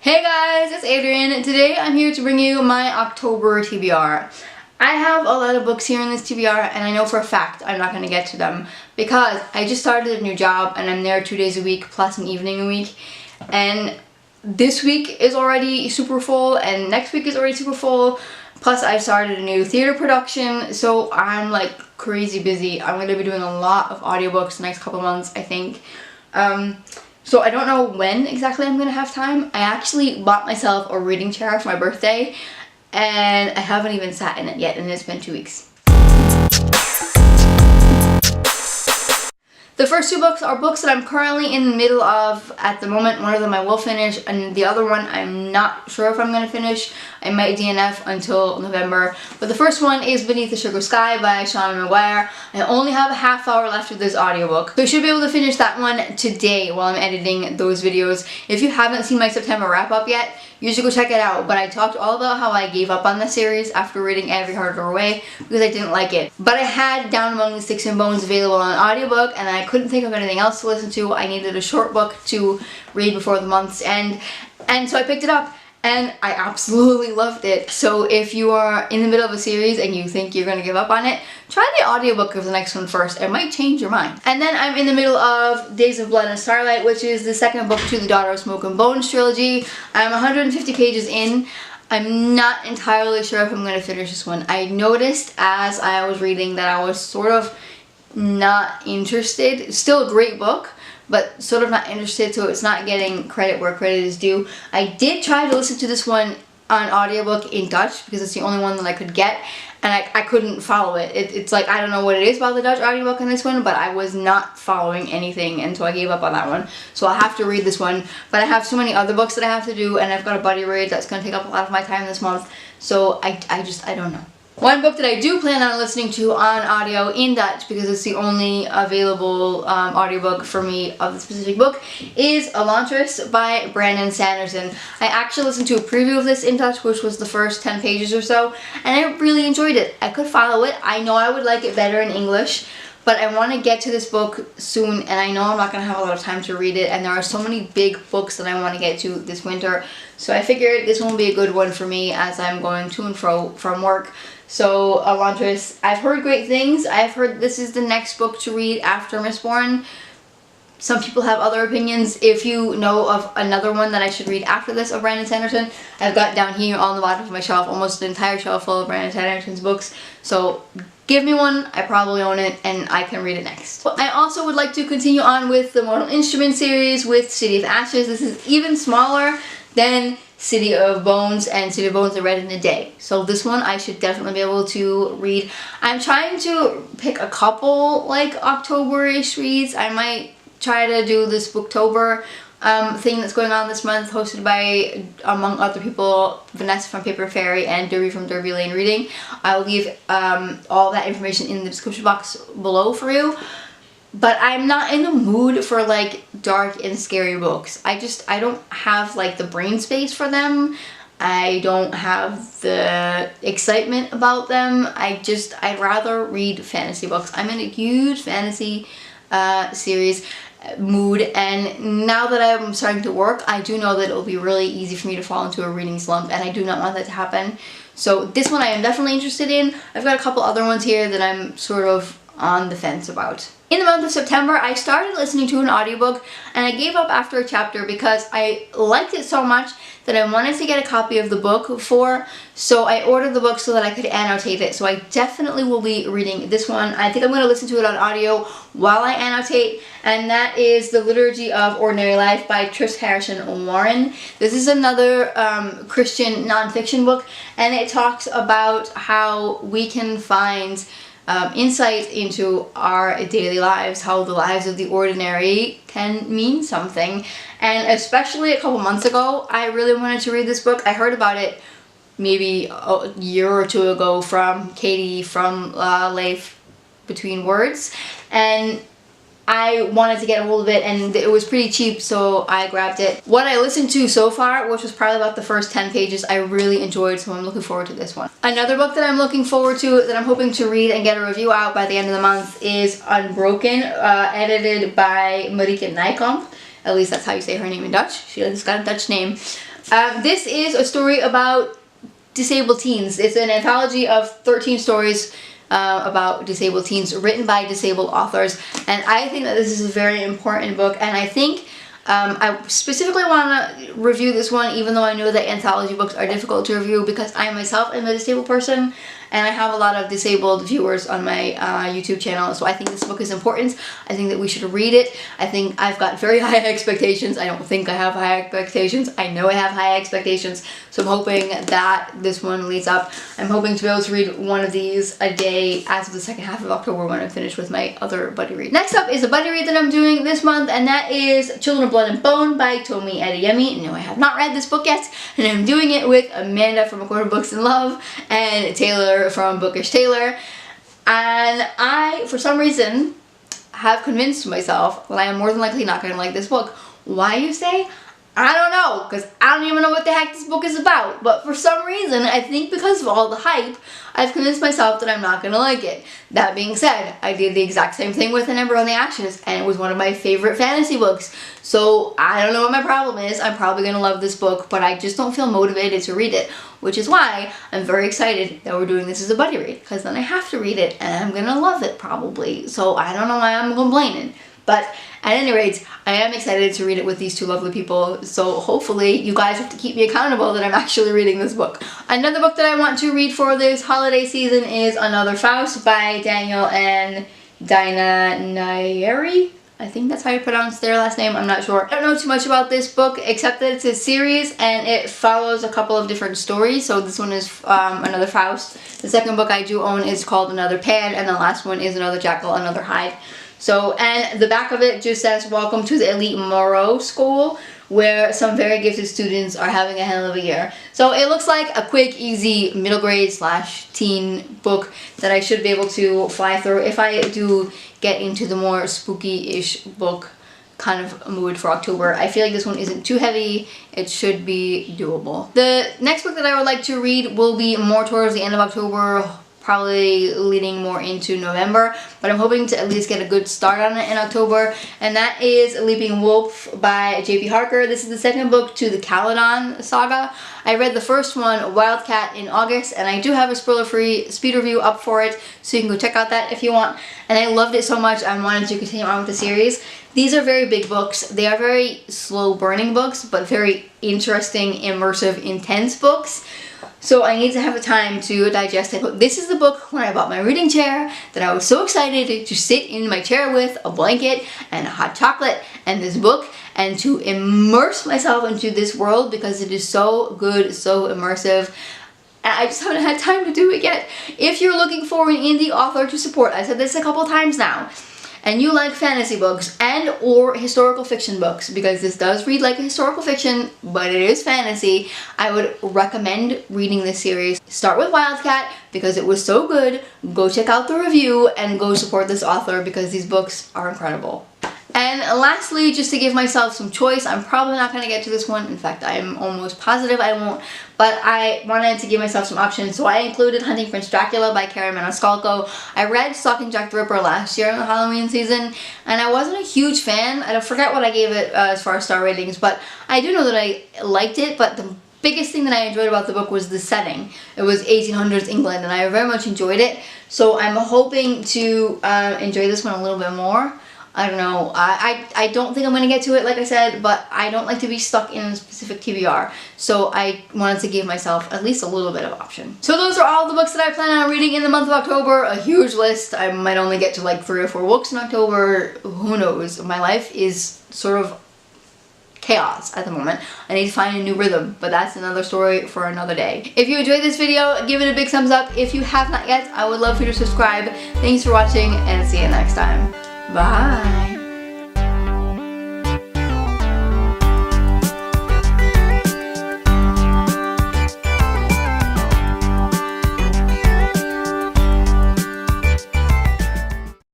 Hey guys, it's Adrian. Today I'm here to bring you my October TBR. I have a lot of books here in this TBR and I know for a fact I'm not going to get to them because I just started a new job and I'm there 2 days a week plus an evening a week, and this week is already super full and next week is already super full, plus I've started a new theater production, so I'm like crazy busy. I'm going to be doing a lot of audiobooks the next couple months, I think. So I don't know when exactly I'm going to have time. I actually bought myself a reading chair for my birthday and I haven't even sat in it yet, and it's been 2 weeks. The first two books are books that I'm currently in the middle of at the moment. One of them I will finish and the other one I'm not sure if I'm going to finish. I might DNF until November. But the first one is Beneath the Sugar Sky by Seanan McGuire. I only have a half hour left of this audiobook, so I should be able to finish that one today while I'm editing those videos. If you haven't seen my September wrap up yet, you should go check it out. But I talked all about how I gave up on the series after reading Every Heart Door Away because I didn't like it. But I had Down Among the Sticks and Bones available on audiobook and I couldn't think of anything else to listen to. I needed a short book to read before the month's end, and so I picked it up and I absolutely loved it. So if you are in the middle of a series and you think you're going to give up on it, try the audiobook of the next one first. It might change your mind. And then I'm in the middle of Days of Blood and Starlight, which is the second book to the Daughter of Smoke and Bones trilogy. I'm 150 pages in. I'm not entirely sure if I'm going to finish this one. I noticed as I was reading that I was sort of not interested. It's still a great book, but sort of not interested, so it's not getting credit where credit is due. I did try to listen to this one on audiobook in Dutch because it's the only one that I could get, and I couldn't follow it. It's like, I don't know what it is about the Dutch audiobook in this one, but I was not following anything, and so I gave up on that one. So I'll have to read this one, but I have so many other books that I have to do, and I've got a buddy read that's going to take up a lot of my time this month, so I don't know. One book that I do plan on listening to on audio in Dutch, because it's the only available audiobook for me of the specific book, is Elantris by Brandon Sanderson. I actually listened to a preview of this in Dutch, which was the first 10 pages or so, and I really enjoyed it. I could follow it. I know I would like it better in English, but I want to get to this book soon, and I know I'm not going to have a lot of time to read it, and there are so many big books that I want to get to this winter, so I figured this one will be a good one for me as I'm going to and fro from work. So Elantris, I've heard great things. I've heard this is the next book to read after Mistborn. Some people have other opinions. If you know of another one that I should read after this of Brandon Sanderson, I've got down here on the bottom of my shelf almost an entire shelf full of Brandon Sanderson's books. So give me one, I probably own it, and I can read it next. I also would like to continue on with the Mortal Instruments series with City of Ashes. This is even smaller than City of Bones, and City of Bones I read in a day. So this one I should definitely be able to read. I'm trying to pick a couple like October-ish reads. I might try to do this Booktober thing that's going on this month, hosted by, among other people, Vanessa from Paper Fairy and Derby from Derby Lane Reading. I'll leave all that information in the description box below for you. But I'm not in the mood for like dark and scary books. I don't have like the brain space for them. I don't have the excitement about them. I'd rather read fantasy books. I'm in a huge fantasy series mood, and now that I'm starting to work, I do know that it'll be really easy for me to fall into a reading slump, and I do not want that to happen. So this one I am definitely interested in. I've got a couple other ones here that I'm sort of on the fence about. In the month of September, I started listening to an audiobook, and I gave up after a chapter because I liked it so much that I wanted to get a copy of the book so I ordered the book so that I could annotate it. So I definitely will be reading this one. I think I'm going to listen to it on audio while I annotate, and that is The Liturgy of Ordinary Life by Tris Harrison Warren. This is another Christian nonfiction book, and it talks about how we can find insight into our daily lives, how the lives of the ordinary can mean something. And especially a couple months ago, I really wanted to read this book. I heard about it maybe a year or two ago from Katie from Life Between Words, and I wanted to get a hold of it, and it was pretty cheap, so I grabbed it. What I listened to so far, which was probably about the first 10 pages, I really enjoyed, so I'm looking forward to this one. Another book that I'm looking forward to, that I'm hoping to read and get a review out by the end of the month, is Unbroken, edited by Marieke Nijkamp. At least that's how you say her name in Dutch. She's got a Dutch name. This is a story about disabled teens. It's an anthology of 13 stories about disabled teens written by disabled authors, and I think that this is a very important book, and I think I specifically want to review this one even though I know that anthology books are difficult to review because I myself am a disabled person and I have a lot of disabled viewers on my YouTube channel, so I think this book is important. I think that we should read it. I think I've got very high expectations. I don't think I have high expectations. I know I have high expectations, so I'm hoping that this one leads up. I'm hoping to be able to read one of these a day as of the second half of October when I'm finished with my other buddy read. Next up is a buddy read that I'm doing this month, and that is Children of Blood and Bone by Tomi Adeyemi. No, I have not read this book yet, and I'm doing it with Amanda from A Quarter Books in Love and Taylor from Bookish Taylor, and I, for some reason, have convinced myself that I am more than likely not going to like this book. Why, you say? I don't know, because I don't even know what the heck this book is about, but for some reason, I think because of all the hype, I've convinced myself that I'm not going to like it. That being said, I did the exact same thing with An Ember on the Ashes, and it was one of my favorite fantasy books, so I don't know what my problem is. I'm probably going to love this book, but I just don't feel motivated to read it, which is why I'm very excited that we're doing this as a buddy read, because then I have to read it, and I'm going to love it probably, so I don't know why I'm complaining. But at any rate, I am excited to read it with these two lovely people, so hopefully you guys have to keep me accountable that I'm actually reading this book. Another book that I want to read for this holiday season is Another Faust by Daniel and Dinah Nayeri. I think that's how you pronounce their last name, I'm not sure. I don't know too much about this book except that it's a series and it follows a couple of different stories. So this one is Another Faust. The second book I do own is called Another Pan, and the last one is Another Jackal, Another Hide. So, and the back of it just says, welcome to the elite Moreau School, where some very gifted students are having a hell of a year. So it looks like a quick, easy, middle grade / teen book that I should be able to fly through if I do get into the more spooky-ish book kind of mood for October. I feel like this one isn't too heavy. It should be doable. The next book that I would like to read will be more towards the end of October, probably leading more into November, but I'm hoping to at least get a good start on it in October, and that is Leaping Wolf by J.P. Harker. This is the second book to the Caledon saga. I read the first one, Wildcat, in August, and I do have a spoiler-free speed review up for it, so you can go check out that if you want, and I loved it so much I wanted to continue on with the series. These are very big books. They are very slow-burning books, but very interesting, immersive, intense books. So I need to have the time to digest it. This is the book when I bought my reading chair that I was so excited to sit in my chair with a blanket and a hot chocolate and this book and to immerse myself into this world because it is so good, so immersive. And I just haven't had time to do it yet. If you're looking for an indie author to support, I said this a couple times now, and you like fantasy books and or historical fiction books, because this does read like a historical fiction, but it is fantasy, I would recommend reading this series. Start with Wildcat because it was so good, go check out the review, and go support this author because these books are incredible. And lastly, just to give myself some choice, I'm probably not going to get to this one. In fact, I'm almost positive I won't. But I wanted to give myself some options, so I included Hunting Prince Dracula by Karen Maniscalco. I read Stalking Jack the Ripper last year in the Halloween season, and I wasn't a huge fan. I forget what I gave it as far as star ratings, but I do know that I liked it, but the biggest thing that I enjoyed about the book was the setting. It was 1800s England, and I very much enjoyed it. So I'm hoping to enjoy this one a little bit more. I don't know, I don't think I'm going to get to it, like I said, but I don't like to be stuck in a specific TBR, so I wanted to give myself at least a little bit of option. So those are all the books that I plan on reading in the month of October, a huge list. I might only get to like 3 or 4 books in October, who knows. My life is sort of chaos at the moment. I need to find a new rhythm, but that's another story for another day. If you enjoyed this video, give it a big thumbs up. If you have not yet, I would love for you to subscribe. Thanks for watching, and see you next time. Bye.